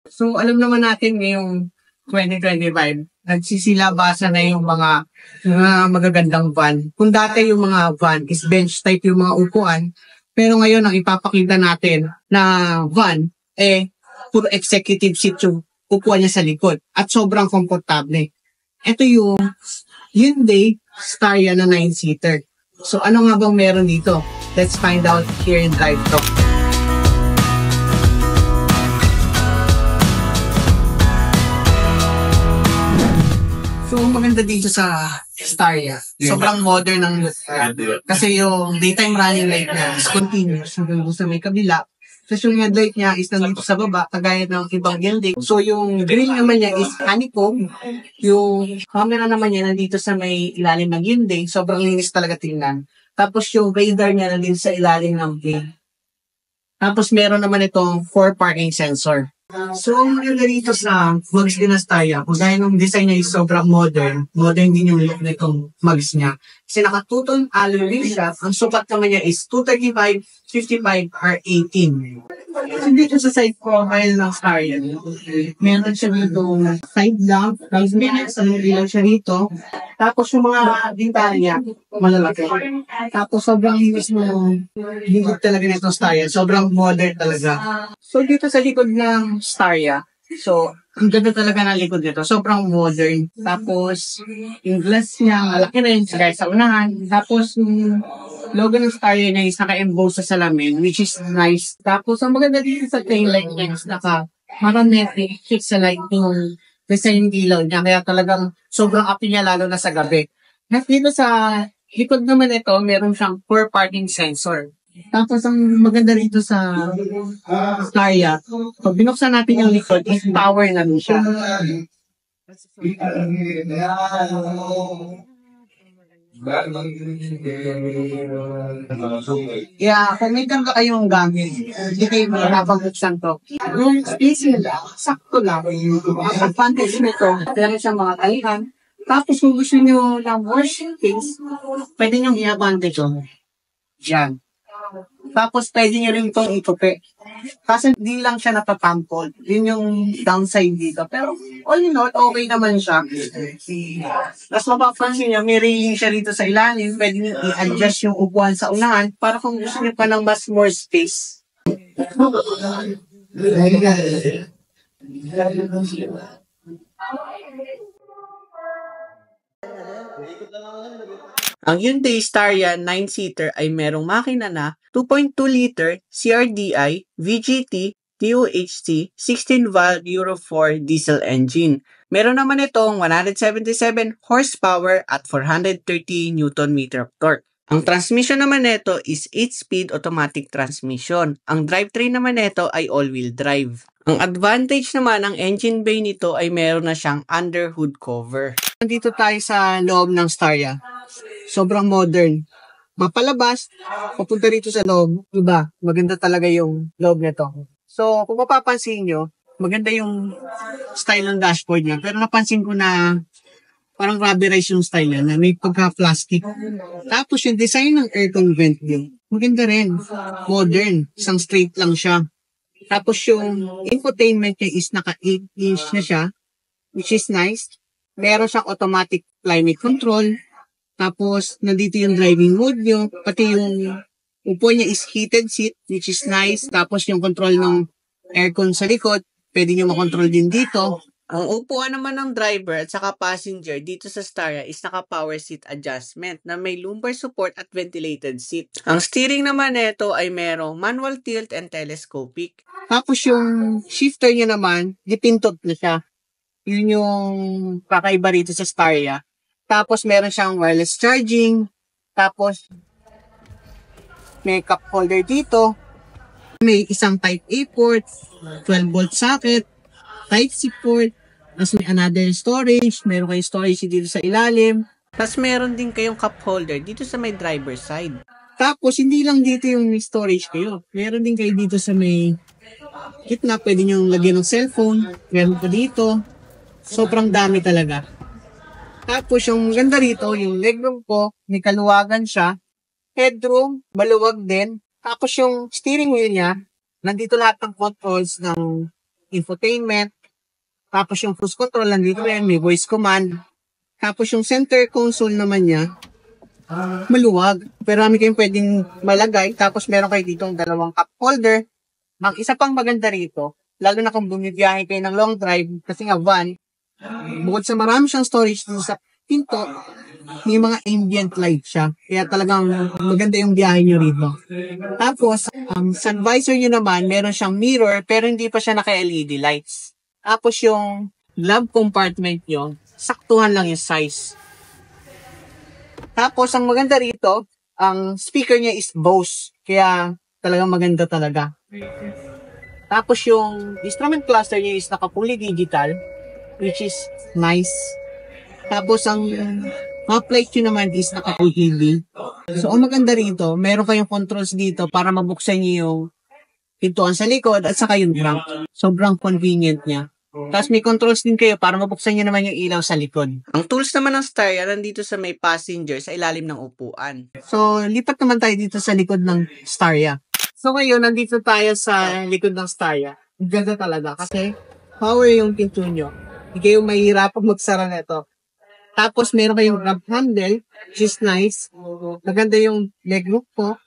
So, alam naman natin ngayong 2025, nagsisilabasa na yung mga magagandang van. Kung dati yung mga van is bench type yung mga upuan, pero ngayon ang ipapakita natin na van, puro executive seat yung upuan niya sa likod at sobrang komportable. Ito yung Hyundai Staria na 9-seater. So, ano nga bang meron dito? Let's find out here in Drive Talk. So, maganda dito sa Staria. Sobrang modern ng look. Kasi yung daytime running light niya is continuous hanggang sa may kabila. Tapos yung headlight niya is nandito sa baba, kagaya ng ibang Hyundai. So, yung grill naman niya is honeycomb. Yung camera naman niya nandito sa may ilalim ng Hyundai. Sobrang linis talaga tingnan. Tapos yung radar niya nandito sa ilalim ng blade. Tapos meron naman itong 4 parking sensor. So, ang maganda dito sa mugs din na Staria, kung dahil ng design niya is sobrang modern din yung look na itong mugs niya. Kasi naka-2-tone alloy rim siya, ang sukat naman niya is 235, 55, or 18. So, dito sa side profile ng Staria, meron siya dito side lamp, tapos meron sa lang siya dito. Tapos yung mga detalye niya, malalaki. Tapos sobrang linis mo, linis talaga nitong Staria, sobrang modern talaga. So, dito sa likod ng Staria, so, ang ganda talaga ng likod nito. Sobrang modern. Tapos, yung glass niya, malaki rin, sagay sa unahan. Tapos, yung logo ng Staria niya is naka-emboss sa salamin, which is nice. Tapos, ang maganda dito sa taillight niya is naka-magnetic fix sa light yung design ilaw niya. Kaya talagang sobrang api niya lalo na sa gabi. At dito sa likod naman ito, meron siyang 4 parking sensor. Tapos, ang maganda rito sa Staria, pag binuksan natin yung likod, is power na rin siya. Yeah, kung may ganda kayong gamit, hindi kayo makapag-buksan to. Yung space nila, sakto lang. Ang advantage nito, meron siyang mga talihan. Tapos, kung gusto nyo ng more space, pwede nyo i-abante ko. Yan. Tapos, pwede nyo rin itong itupi. Kasi hindi lang siya natatampol. Yun yung downside dito. Pero, all in all, okay naman siya. Tapos, mapapansin nyo, may railing siya dito sa ilalim. Pwede nyo i-adjust yung upuan sa unahan para kung gusto nyo pa ng mas more space. Ang Hyundai Staria 9-seater ay merong makina na 2.2-liter CRDI VGT DOHC 16-valve Euro 4 diesel engine. Meron naman itong 177 horsepower at 430 Nm of torque. Ang transmission naman nito is 8-speed automatic transmission. Ang drivetrain naman nito ay all-wheel drive. Ang advantage naman ng engine bay nito ay meron na siyang underhood cover. Nandito tayo sa loob ng Staria. Sobrang modern. Mapalabas, papunta rito sa loob, diba? Maganda talaga yung loob nito. So, kung mapapansin nyo, maganda yung style ng dashboard niya. Pero napansin ko na parang rubberized yung style niya, na may pagka-plastic. Tapos yung design ng aircon vent niyo, maganda rin. Modern. Isang straight lang siya. Tapos yung infotainment niya is naka 8-inch na siya, which is nice. Meron siyang automatic climate control. Tapos, nandito yung driving mode nyo. Pati yung upo niya is heated seat, which is nice. Tapos, yung control ng aircon sa likod, pwede nyo makontrol din dito. Ang upuan naman ng driver at saka passenger dito sa Staria is naka-power seat adjustment na may lumbar support at ventilated seat. Ang steering naman nito ay merong manual tilt and telescopic. Tapos, yung shifter niya naman, dipintot na siya. Yun yung kakaiba rito sa Staria. Tapos, meron siyang wireless charging. Tapos, may cup holder dito. May isang type A port, 12-volt socket, type C port. Tapos, may another storage. Meron kayong storage dito sa ilalim. Tapos, meron din kayong cup holder dito sa may driver side. Tapos, hindi lang dito yung storage kayo. Meron din kayo dito sa may gitna. Pwede nyo lagyan ng cellphone. Meron pa dito. Sobrang dami talaga. Tapos, yung ganda rito, yung legroom ko, may kaluwagan siya. Headroom, maluwag din. Tapos, yung steering wheel niya, nandito lahat ng controls ng infotainment. Tapos yung cruise control, nandito rin, may voice command. Tapos yung center console naman niya, maluwag. Pero kami kayong pwedeng malagay. Tapos meron kayo ditong dalawang cup holder. Ang isa pang maganda rito, lalo na kung bumibiyahe kayo ng long drive, kasi nga van, bukod sa marami siyang storage dito sa pinto, may mga ambient light siya. Kaya talagang maganda yung biyahe nyo rito. Tapos, ang sun visor nyo naman, meron siyang mirror, pero hindi pa siya naka-LED lights. Tapos yung glove compartment nyo, saktuhan lang yung size. Tapos, ang maganda rito, ang speaker niya is Bose. Kaya talagang maganda talaga. Tapos yung instrument cluster niya is naka-fully digital, which is nice. Tapos ang top light nyo naman is naka-LED. So, ang maganda rito, meron kayong controls dito para mabuksan nyo yung pintuan sa likod at saka yung trunk. Sobrang convenient niya. Tapos may controls din kayo para mabuksan nyo naman yung ilaw sa likod. Ang tools naman ng Staria nandito sa may passenger sa ilalim ng upuan. So, lipat naman tayo dito sa likod ng Staria. So, ngayon, nandito tayo sa likod ng Staria. Ganda talaga kasi power yung pinto nyo. Hindi kayo mahihirapang magsara nito. Tapos, meron kayong grab handle, which is nice. Maganda yung legroom ko.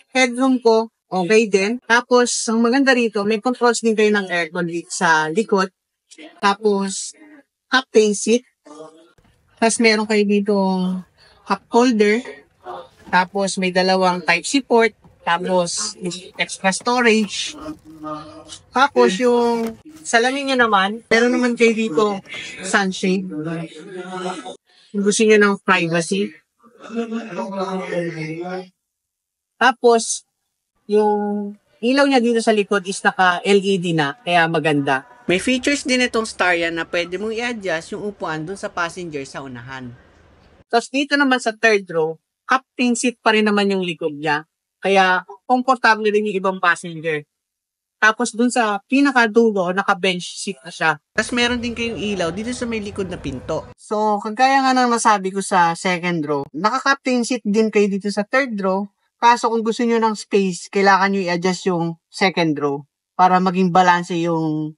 Headroom ko, okay din. Tapos, ang maganda rito, may controls din kayo ng aircon sa likod. Tapos, captain seat. Tapos, meron kayo dito cup holder. Tapos, may dalawang Type-C port. Tapos, extra storage. Tapos, yung salamin nyo naman, meron naman kayo dito sunshade. Kung gusto nyo ng privacy. Tapos, yung ilaw niya dito sa likod is naka-LED na, kaya maganda. May features din itong Staria na pwede mong i-adjust yung upuan dun sa passenger sa unahan. Tapos dito naman sa third row, captain seat pa rin naman yung likod niya. Kaya, komportable rin yung ibang passenger. Tapos dun sa pinakadulo, naka-bench seat na siya. Tapos meron din kayong ilaw dito sa may likod na pinto. So, kagaya nga nang nasabi ko sa second row, naka-captain seat din kayo dito sa third row. Kaso kung gusto nyo ng space, kailangan nyo i-adjust yung second row para maging balance yung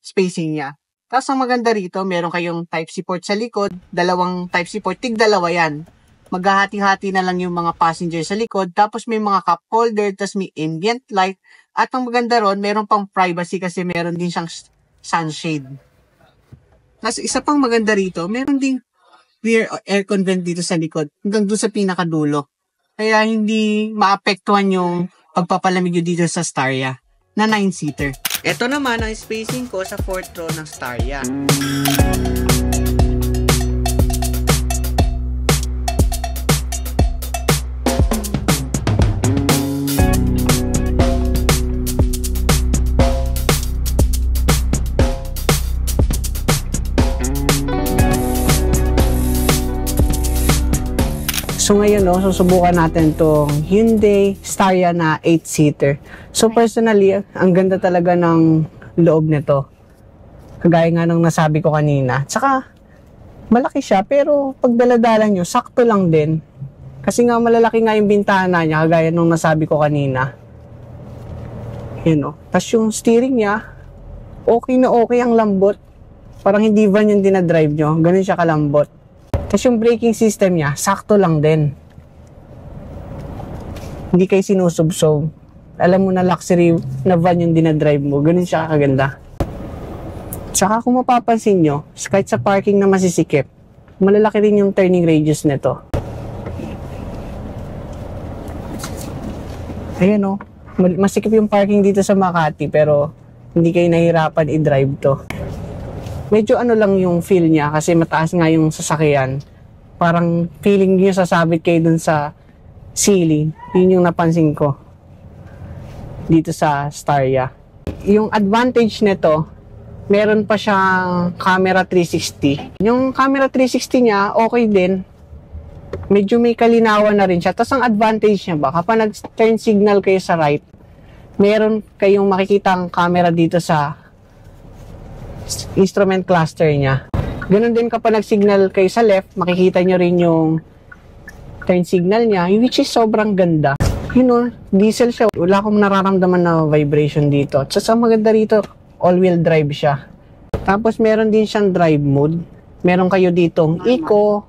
spacing niya. Tapos ang maganda rito, meron kayong Type-C port sa likod, dalawang Type-C port, tig-dalawa yan. Maghahati-hati na lang yung mga passenger sa likod, tapos may mga cup holder, tapos may ambient light, at ang maganda ron, meron pang privacy kasi meron din siyang sunshade. Tapos isa pang maganda rito, meron ding rear aircon vent dito sa likod, hanggang doon sa pinakadulo. Kaya hindi maapektuhan yung pagpapalamig nyo dito sa Staria na 9-seater. Ito naman ang spacing ko sa 4th row ng Staria. So ngayon, susubukan natin tong Hyundai Staria na 8-seater. So personally, ang ganda talaga ng loob nito. Kagaya nga ng nasabi ko kanina. Tsaka, malaki siya, pero pag daladala nyo, sakto lang din. Kasi nga malalaki nga yung bintana niya, kagaya nung nasabi ko kanina. Yun, Tapos yung steering niya, okay na okay ang lambot. Parang hindi van yung dinadrive nyo. Ganun siya kalambot. Tapos yung braking system niya, sakto lang din. Hindi kayo sinusubsob. Alam mo na luxury na van yung dinadrive mo. Ganun siya kaganda. Tsaka kung mapapansin nyo, kahit sa parking na masisikip, malalaki rin yung turning radius nito. Ayan masikip yung parking dito sa Makati pero hindi kayo nahirapan i-drive to. Medyo lang yung feel niya kasi mataas nga yung sasakyan. Parang feeling niyo sasabit kayo dun sa ceiling. Yun yung napansin ko dito sa Staria. Yung advantage nito, meron pa siyang camera 360. Yung camera 360 niya, okay din. Medyo may kalinawan na rin siya. Tapos ang advantage niya ba, kapag nag-turn signal kayo sa right, meron kayong makikitang camera dito sa instrument cluster niya. Ganun din kapag nag-signal kayo sa left, makikita nyo rin yung turn signal niya, which is sobrang ganda. Diesel siya. Wala akong nararamdaman na vibration dito. At sa maganda rito, all-wheel drive siya. Tapos meron din siyang drive mode. Meron kayo ditong eco,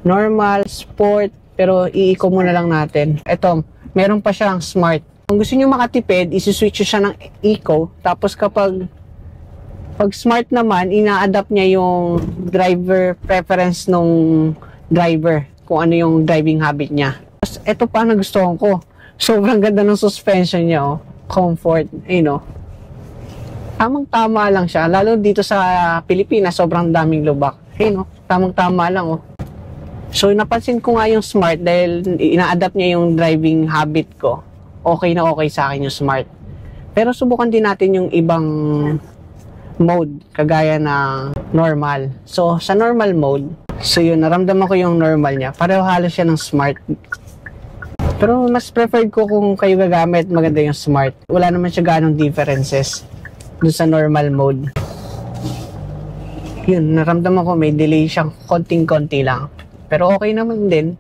normal, sport, pero i-eco muna lang natin. Ito, meron pa siyang smart. Kung gusto niyo makatipid, isi-switch siya ng eco. Tapos pag smart naman, ina-adapt niya yung driver preference nung driver, kung ano yung driving habit niya. Tapos ito pa nagustuhan ko. Sobrang ganda ng suspension niya, oh. Comfort, tamang-tama lang siya. Lalo dito sa Pilipinas, sobrang daming lubak. Tamang-tama lang, oh. So, napansin ko nga yung smart dahil ina-adapt niya yung driving habit ko. Okay na okay sa akin yung smart. Pero subukan din natin yung ibang mode, kagaya ng normal. So, sa normal mode, naramdaman ko yung normal niya. Pareho halos siya ng smart. Pero mas preferred ko kung kayo gagamit, maganda yung smart. Wala naman siya ganong differences dun sa normal mode. Yun, naramdaman ko may delay siyang konting-konti lang. Pero okay naman din.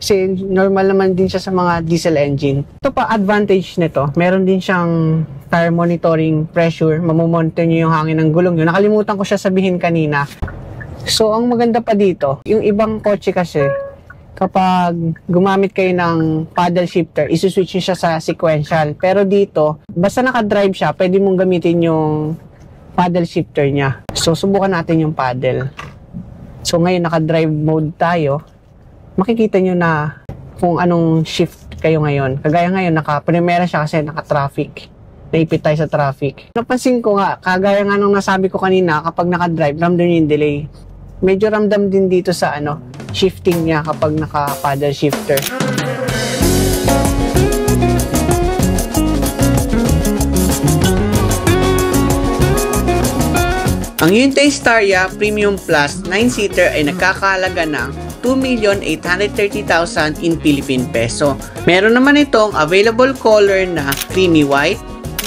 Kasi normal naman din siya sa mga diesel engine. Ito pa advantage nito. Meron din siyang tire monitoring pressure. Mamomonitor nyo yung hangin ng gulong nyo. Nakalimutan ko siya sabihin kanina. So, ang maganda pa dito, yung ibang kotse kasi, kapag gumamit kayo ng paddle shifter, isuswitch nyo siya sa sequential. Pero dito, basta nakadrive siya, pwede mong gamitin yung paddle shifter niya. So, subukan natin yung paddle. So, ngayon, naka-drive mode tayo. Makikita nyo na kung anong shift kayo ngayon. Kagaya ngayon, naka-primera siya kasi naka-traffic. Naipit tayo sa traffic. Napansin ko nga, kagaya nga nung nasabi ko kanina, kapag naka-drive, ramdam nyo yung delay. Medyo ramdam din dito sa shifting niya kapag naka-paddle shifter. Ang Hyundai Staria Premium Plus 9-seater ay nagkakahalaga ng 2,830,000 in Philippine peso. Meron naman itong available color na creamy white,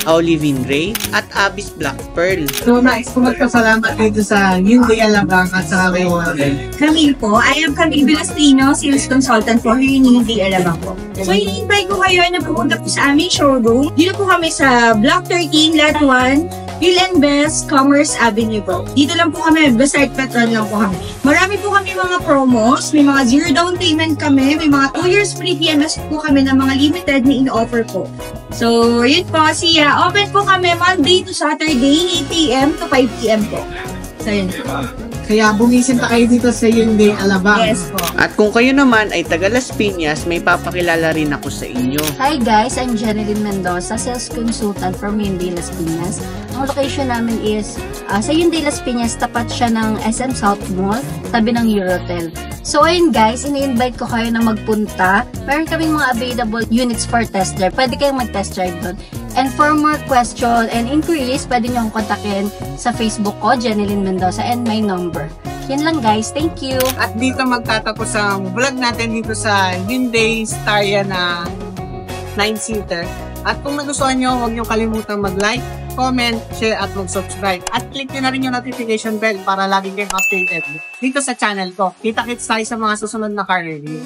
olivine gray, at abyss black pearl. So, nice po magpasalamat dito sa Hyundai Alabang at sa kay Warren. Camille po. I am Camille Velasquino, sales consultant for Hyundai Alabang po. So, i-invite ko kayo na pumunta po sa aming showroom. Dito po kami sa Block 13, Lot 1, Hill and Best, Commerce Avenue po. Dito lang po kami, beside Petron lang po kami. Marami po kami mga promos, may mga zero down payment kami, may mga 2 years free PMS po kami ng mga limited na in-offer po. So, yun po, open po kami Monday to Saturday, 8 a.m. to 5 p.m. po. So, yun po. Kaya bumisita kayo dito sa Hyundai Alabang. Yes po. At kung kayo naman ay taga Las Piñas, may papakilala rin ako sa inyo. Hi guys, I'm Jeneline Mendoza, sales consultant from Hyundai Las Piñas. Ang location namin is sa Hyundai Las Piñas, tapat siya ng SM South Mall, tabi ng Eurotel. So ayun guys, ini-invite ko kayo na magpunta. Meron kaming mga available units for test drive. Pwede kayong mag-test drive doon. And for more question and inquiries, pwede nyo akong kontakin sa Facebook ko, Jeneline Mendoza, and my number. Yan lang guys, thank you! At dito magtatapos ang vlog natin dito sa Hyundai Staria na 9-seater. At kung nagustuhan nyo, huwag nyo kalimutan mag-like, comment, share, at mag-subscribe. At click nyo na rin yung notification bell para lagi kayong updated dito sa channel ko. Kita-kits tayo sa mga susunod na car review.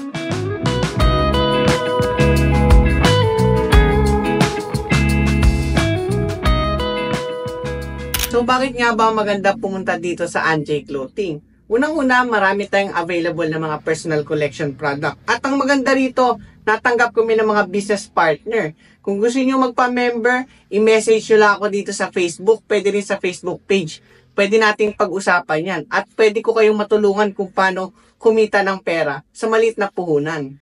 So, bakit nga ba maganda pumunta dito sa Anjay Clothing? Unang-una, marami tayong available na mga personal collection product. At ang maganda rito, natanggap kami ng mga business partner. Kung gusto niyo magpa-member, i-message nyo lang ako dito sa Facebook. Pwede rin sa Facebook page. Pwede nating pag-usapan yan. At pwede ko kayong matulungan kung paano kumita ng pera sa maliit na puhunan.